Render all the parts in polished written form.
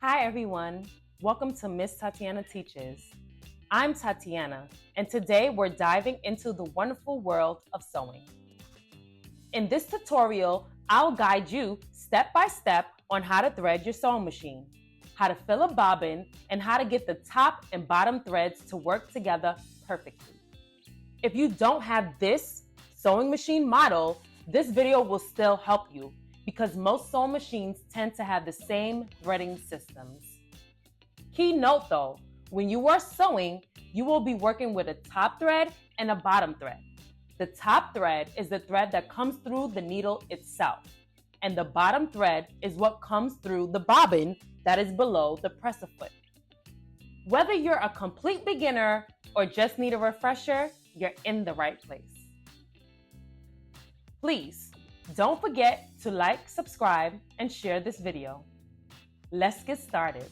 Hi everyone, welcome to Miss Tatiana Teaches. I'm Tatiana, and today we're diving into the wonderful world of sewing. In this tutorial, I'll guide you step by step on how to thread your sewing machine, how to fill a bobbin, and how to get the top and bottom threads to work together perfectly. If you don't have this sewing machine model, this video will still help you because most sewing machines tend to have the same threading systems. Key note though, when you are sewing, you will be working with a top thread and a bottom thread. The top thread is the thread that comes through the needle itself, and the bottom thread is what comes through the bobbin that is below the presser foot. Whether you're a complete beginner or just need a refresher, you're in the right place. Please don't forget to like, subscribe, and share this video. Let's get started.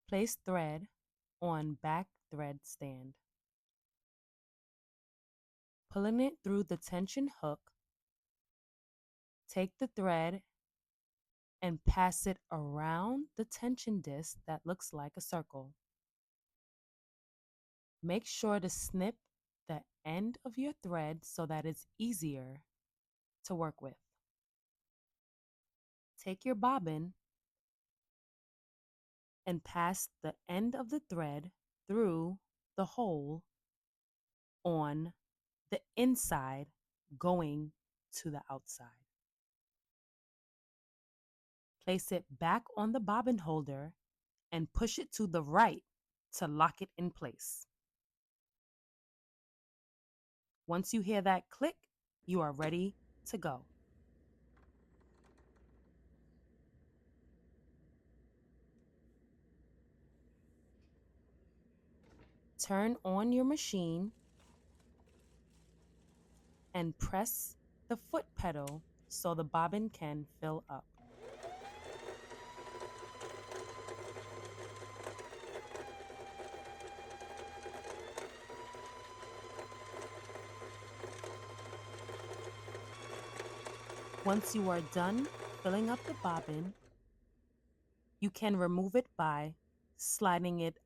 Place thread on back thread stand. Pulling it through the tension hook, take the thread and pass it around the tension disc that looks like a circle. Make sure to snip the end of your thread so that it's easier to work with. Take your bobbin and pass the end of the thread through the hole on the inside going to the outside. Place it back on the bobbin holder and push it to the right to lock it in place. Once you hear that click, you are ready to go. Turn on your machine and press the foot pedal so the bobbin can fill up. Once you are done filling up the bobbin, you can remove it by sliding it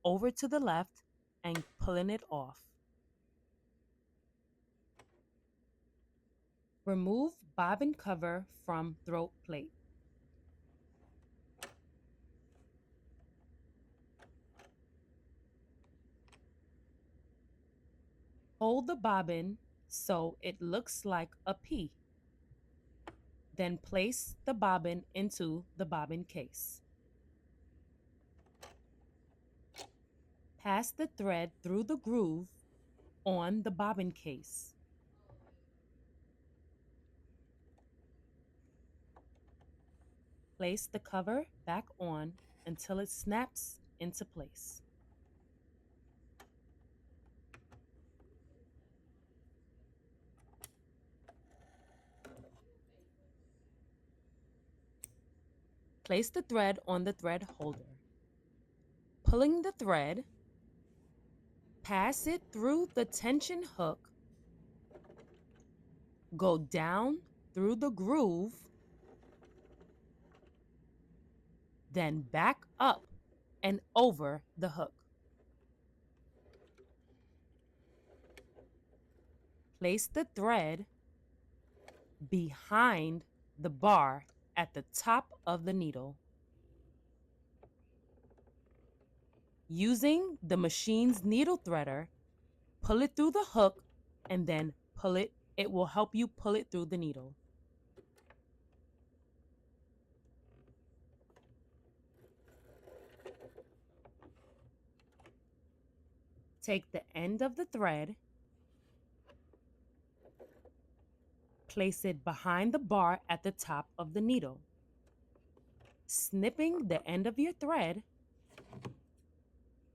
over to the left and pulling it off. Remove bobbin cover from throat plate. Hold the bobbin so it looks like a P. Then place the bobbin into the bobbin case. Pass the thread through the groove on the bobbin case. Place the cover back on until it snaps into place. Place the thread on the thread holder. Pulling the thread, pass it through the tension hook, go down through the groove, then back up and over the hook. Place the thread behind the bar at the top of the needle. Using the machine's needle threader, pull it through the hook and then pull it. It will help you pull it through the needle. Take the end of the thread, place it behind the bar at the top of the needle. Snipping the end of your thread,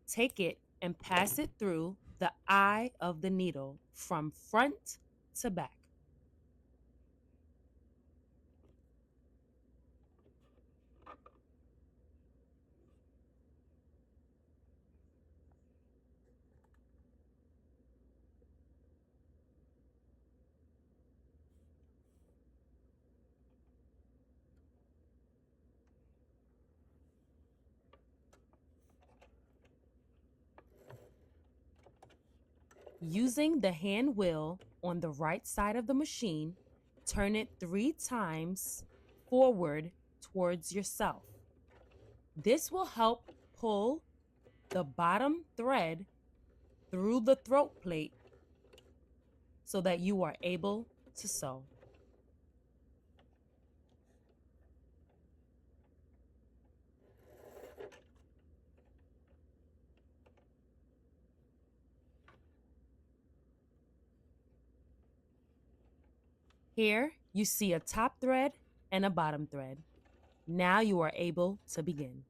take it and pass it through the eye of the needle from front to back. Using the hand wheel on the right side of the machine, turn it 3 times forward towards yourself. This will help pull the bottom thread through the throat plate so that you are able to sew. Here you see a top thread and a bottom thread. Now you are able to begin.